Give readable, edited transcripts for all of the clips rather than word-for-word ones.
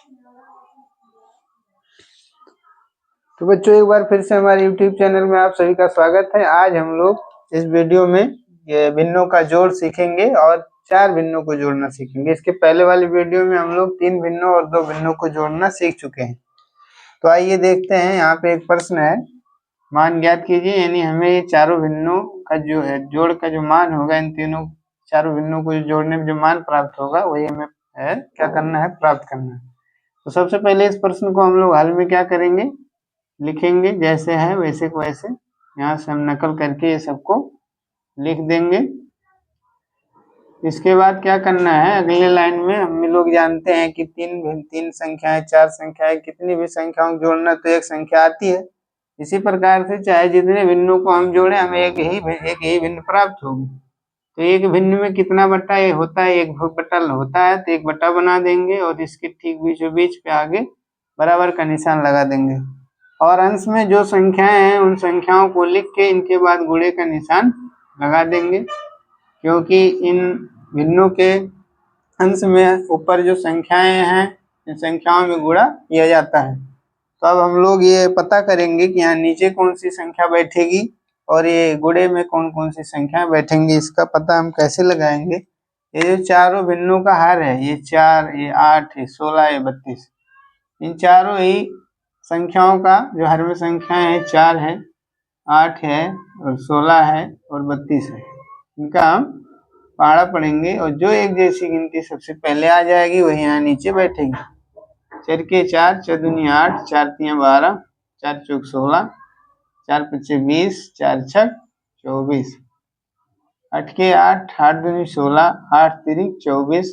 तो बच्चों एक बार फिर से हमारे YouTube चैनल में आप सभी का स्वागत है। आज हम लोग इस वीडियो में ये भिन्नों का जोड़ सीखेंगे और 4 भिन्नों को जोड़ना सीखेंगे। इसके पहले वाली वीडियो में हम लोग 3 भिन्नों और 2 भिन्नों को जोड़ना सीख चुके हैं। तो आइए देखते हैं। यहाँ पे एक प्रश्न है, मान ज्ञात कीजिए। यानी हमें ये चारों भिन्नों का जो है जोड़ का जो मान होगा, इन तीनों चारों भिन्नों को जोड़ने में जो मान प्राप्त होगा वही हमें क्या करना है, प्राप्त करना है। तो सबसे पहले इस प्रश्न को हम लोग हल में क्या करेंगे, लिखेंगे। जैसे है वैसे को वैसे यहाँ से हम नकल करके ये सबको लिख देंगे। इसके बाद क्या करना है, अगले लाइन में हम लोग जानते हैं कि तीन संख्याएं, 4 संख्याएं, कितनी भी संख्याओं को जोड़ना तो एक संख्या आती है। इसी प्रकार से चाहे जितने भिन्नों को हम जोड़े, हमें एक ही भिन्न प्राप्त होगी। तो एक भिन्न में कितना बट्टा ये होता है, एक बट्टा होता है, तो एक बट्टा बना देंगे और इसके ठीक बीचों बीच पे आगे बराबर का निशान लगा देंगे। और अंश में जो संख्याएं हैं उन संख्याओं को लिख के इनके बाद गुणे का निशान लगा देंगे, क्योंकि इन भिन्नों के अंश में ऊपर जो संख्याएं हैं इन संख्याओं में गुणा किया जाता है। तो अब हम लोग ये पता करेंगे कि यहाँ नीचे कौन सी संख्या बैठेगी और ये गुणे में कौन कौन सी संख्या बैठेंगी। इसका पता हम कैसे लगाएंगे। ये जो चारों भिन्नों का हर है, ये 4, ये 8, ये 16, ये 32, इन चारों ही संख्याओं का जो हर में संख्याएं है 4 है, 8 है और 16 है और 32 है, इनका हम पहाड़ा पढ़ेंगे। और जो एक जैसी गिनती सबसे पहले आ जाएगी वही यहाँ नीचे बैठेगी। 4 के 4, 4 दूनी 8, 4 तियां 12, 4 चौक 16, 4 पच्चे 20, 4 छक 24, 8 के 8, 8 दूनी 16, 8 तिरिक 24,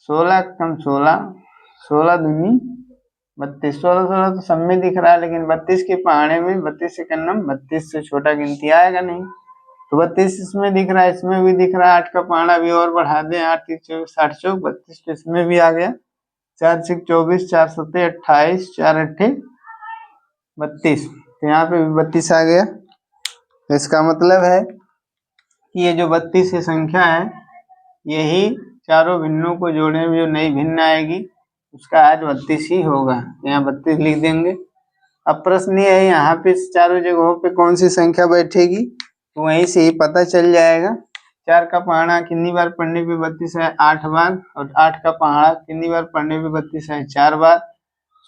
16 कम 16, 16 दूनी 32, 16 तो सब में दिख रहा है, लेकिन 32 के पहाड़े में 32 से कन्नम 32 से छोटा गिनती आएगा नहीं। तो 32 इसमें दिख रहा है, इसमें भी दिख रहा है। 8 का पहाड़ा भी और बढ़ा दें, 8 3 24, 60 चौक 32, तो इसमें भी आ गया। 4 6 24, 4 7 28, 4 8 32, तो यहाँ पे भी 32 आ गया। तो इसका मतलब है कि ये जो 32 की संख्या है, यही चारों भिन्नों को जोड़ने में जो नई भिन्न आएगी उसका आज 32 ही होगा। यहाँ 32 लिख देंगे। अब प्रश्न ये है, यहाँ पे चारों जगहों पे कौन सी संख्या बैठेगी, तो वहीं से ही पता चल जाएगा। 4 का पहाड़ा कितनी बार पढ़ने पे 32 है, 8 बार। और 8 का पहाड़ा कितनी बार पढ़ने पे 32 है, 4 बार।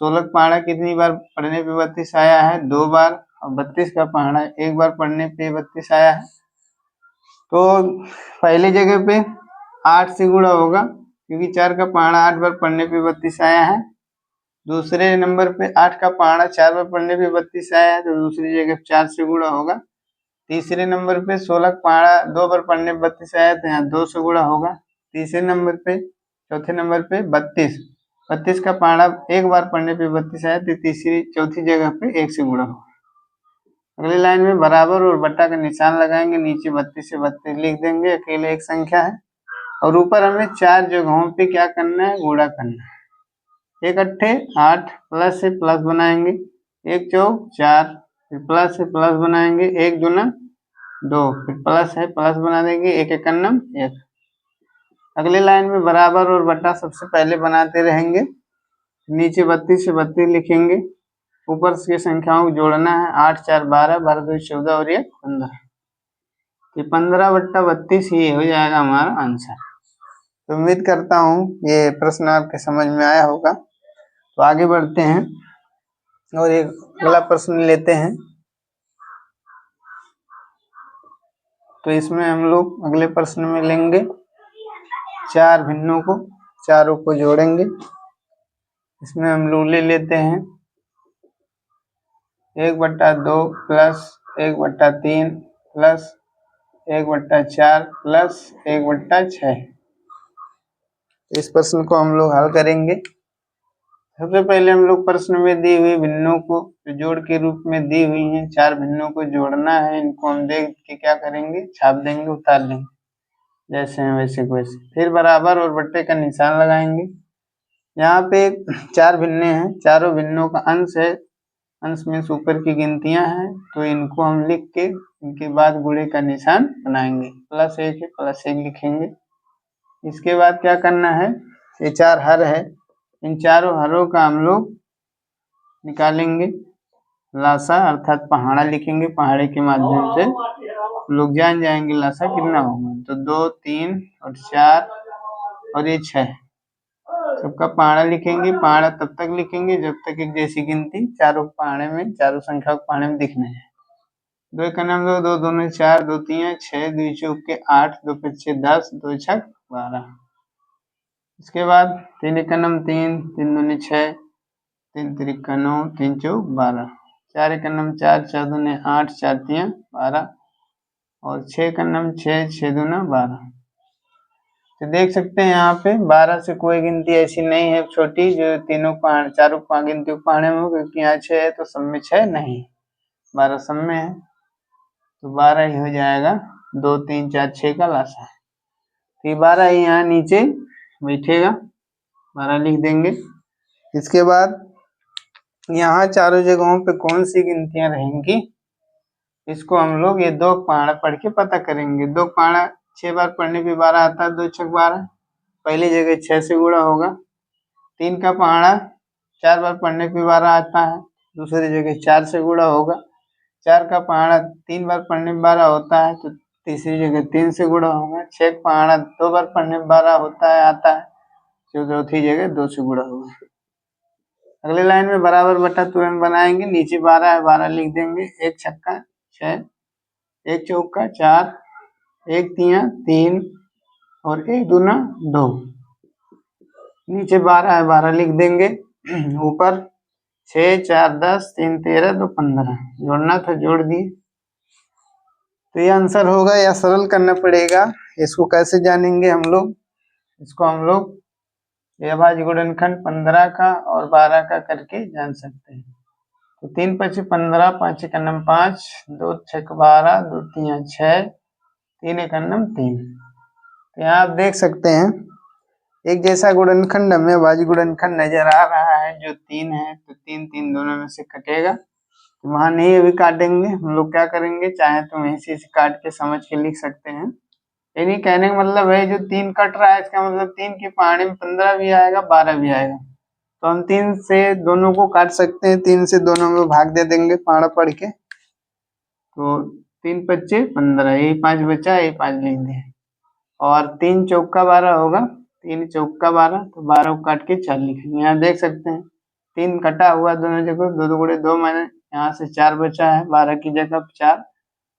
16 का पहाड़ा कितनी बार पढ़ने पे 32 आया है, 2 बार। और 32 का पहाड़ा 1 बार पढ़ने पे 32 आया है। तो पहली जगह पे 8 से गुणा होगा, क्योंकि 4 का पहाड़ा 8 बार पढ़ने पे 32 आया है। दूसरे नंबर पे 8 का पहाड़ा 4 बार पढ़ने पे 32 आया है, तो दूसरी जगह 4 से गुणा होगा। तीसरे नंबर पे 16 का पहाड़ा 2 बार पढ़ने पे 32 आया, तो यहाँ 2 से गुणा होगा। तीसरे नंबर पे, चौथे नंबर पे 32 का पहाड़ा 1 बार पढ़ने पे 32 आया, तो चौथी जगह पे 1 से गुणा होगा। अगली लाइन में बराबर और बट्टा का निशान लगाएंगे, नीचे 32 से 32 लिख देंगे, अकेले एक संख्या है। और ऊपर हमें 4 जगहों पे क्या करना है, गुणा करना है। 1 अट्ठे 8, प्लस से प्लस बनाएंगे, 1 चौक 4, फिर प्लस से प्लस बनाएंगे, 1 दूना 2, फिर प्लस है प्लस बना देंगे, 1 एकन्नम 1। अगले लाइन में बराबर और बट्टा सबसे पहले बनाते रहेंगे। नीचे 32 से 32 लिखेंगे, ऊपर की संख्याओं को जोड़ना है। 8 4 12, 12 2 14 और 1 15, ये 15 बट्टा 32 ही हो जाएगा हमारा आंसर। तो उम्मीद करता हूँ ये प्रश्न आपके समझ में आया होगा। तो आगे बढ़ते हैं और एक अगला प्रश्न लेते हैं। तो इसमें हम लोग अगले प्रश्न में लेंगे 4 भिन्नों को, चारों को जोड़ेंगे। इसमें हम लोग ले लेते हैं 1/2 प्लस 1/3 प्लस 1/4 प्लस 1/6। इस प्रश्न को हम लोग हल करेंगे। सबसे पहले हम लोग प्रश्न में दी हुई भिन्नों को जोड़ के रूप में दी हुई हैं, 4 भिन्नों को जोड़ना है। इनको हम देख के क्या करेंगे, छाप देंगे, उतार लेंगे, जैसे हैं वैसे को वैसे। फिर बराबर और बट्टे का निशान लगाएंगे। यहाँ पे 4 भिन्ने हैं, चारों भिन्नों का अंश है, अंश में ऊपर की गिनतियां हैं, तो इनको हम लिख के इनके बाद गुणे का निशान बनाएंगे। +1 है, +1 लिखेंगे। इसके बाद क्या करना है, ये 4 हर है, इन चारों हरों का हम लोग निकालेंगे लासा, अर्थात पहाड़ा लिखेंगे। पहाड़े के माध्यम से लोग जान जाएंगे लासा कितना होगा। तो 2, 3 और 4 और ये 6, सबका पहाड़ा लिखेंगे। पहाड़ा तब तक लिखेंगे जब तक एक जैसी गिनती चारों पहाड़े में, चारों संख्या के पहाड़े में दिखने है। 2 एक नाम 2, 2 दूनी 4, 2 3 6, 2 चौके 8, 2 5 10, 2 छक 12। इसके बाद 3 एक नाम 3, 3 दूनी 6, 3 तिरिका 9, 3 चौक 12, 4 एक नाम 4, 4 दूनी 8, 4 3 12 और 6 का नाम 6, 6 दूना 12। तो देख सकते हैं यहाँ पे 12 से कोई गिनती ऐसी नहीं है छोटी जो तीनों पहाड़ चारों गिनती पहाड़े में हो, क्योंकि यहाँ 6 है तो सब में 6 नहीं, 12 सब में है, तो 12 ही हो जाएगा। 2 3 4 6 का लासा है, तो ये 12 ही यहाँ नीचे बैठेगा, 12 लिख देंगे। इसके बाद यहाँ चारों जगहों पे कौन सी गिनतियां रहेंगी, इसको हम लोग ये 2 पहाड़ा पढ़ के पता करेंगे। 2 पहाड़ा 6 बार पढ़ने पे 12 आता है, 2 छक 12, पहली जगह 6 से गुणा होगा। 3 का पहाड़ा 4 बार पढ़ने पे 12 आता है, दूसरी जगह 4 से गुणा होगा। 4 का पहाड़ा 3 बार पढ़ने में 12 होता है, तो तीसरी जगह 3 से गुणा होगा। 6 का पहाड़ा 2 बार पढ़ने में 12 होता है आता है, तो चौथी जगह 2 से गुणा होगा। अगले लाइन में बराबर बटा तुरंत बनाएंगे, नीचे 12 है 12 लिख देंगे। 1 छक्का 6, 1 चौका 4, 1 तिया 3 और 1 दूना 2। नीचे 12 है 12 लिख देंगे। ऊपर 6 4 10, 3 13, 2 15, जोड़ना था जोड़ दिए। तो ये आंसर होगा, या सरल करना पड़ेगा। इसको कैसे जानेंगे हम लोग, इसको हम लोग ये अभाज्य गुणनखंड 15 का और 12 का करके जान सकते हैं। तो 3 5 15, 5 एक अन्नम 5, 2 6 12, 2 3 6, 3 एक अन्नम 3। तो यहाँ आप देख सकते हैं एक जैसा गुणनखंड हमें अभाज्य गुणनखंड नजर आ रहा है जो 3 है, तो 3 3 दोनों में से कटेगा, तो वहां नहीं अभी काटेंगे। हम लोग क्या करेंगे, चाहे तो वहीं से काट के समझ के लिख सकते हैं। यानी कहने का मतलब है जो 3 कट रहा है इसका मतलब 3 के पहाड़े में 15 भी आएगा 12 भी आएगा, तो हम 3 से दोनों को काट सकते हैं। 3 से दोनों में भाग दे देंगे पहाड़ा पढ़ के, तो 3 25 15, यही 5 बचा, यही 5 लिख दिए। और 3 चौका 12 होगा, 3 चौका 12, तो 12 को काट के 4 लिखेंगे। यहाँ देख सकते हैं 3 कटा हुआ दोनों जगह, 2 2 गुणे 2 मैंने यहाँ से 4 बचा है, 12 की जगह 4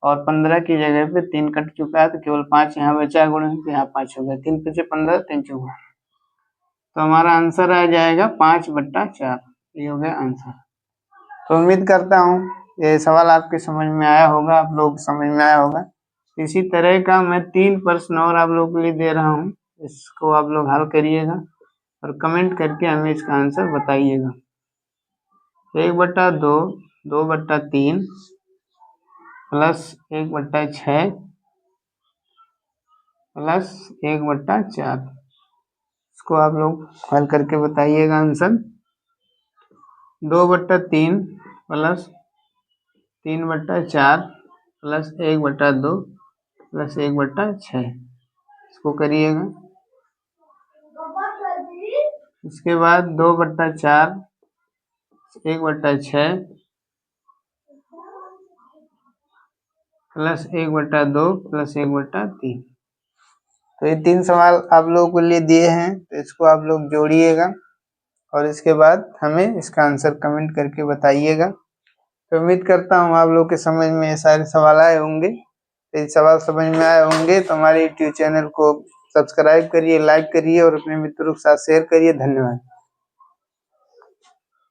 और 15 की जगह पे 3 कट चुका है, तो केवल 5 यहाँ बचा गुणे, तो यहाँ 5 हो गया। 3 5 15, 3 चौका, तो हमारा आंसर आ जाएगा 5/4, ये हो गया आंसर। तो उम्मीद करता हूँ ये सवाल आपके समझ में आया होगा, आप लोग समझ में आया होगा। इसी तरह का मैं 3 प्रश्न और आप लोगों के लिए दे रहा हूँ, इसको आप लोग हल करिएगा और कमेंट करके हमें इसका आंसर बताइएगा। 1/2, 2/3 प्लस 1/6 प्लस 1/4, इसको आप लोग हल करके बताइएगा आंसर। 2/3 प्लस 3/4 प्लस 1/2 प्लस 1/6, इसको करिएगा। इसके बाद 2/4 1/6 प्लस 1/2 प्लस 1/3। तो ये 3 सवाल आप लोगों के लिए दिए हैं, तो इसको आप लोग जोड़िएगा और इसके बाद हमें इसका आंसर कमेंट करके बताइएगा। तो उम्मीद करता हूँ आप लोग के समझ में ये सारे सवाल आए होंगे। तो ये सवाल समझ में आए होंगे तो हमारे यूट्यूब चैनल को सब्सक्राइब करिए, लाइक करिए और अपने मित्रों के साथ शेयर करिए। धन्यवाद।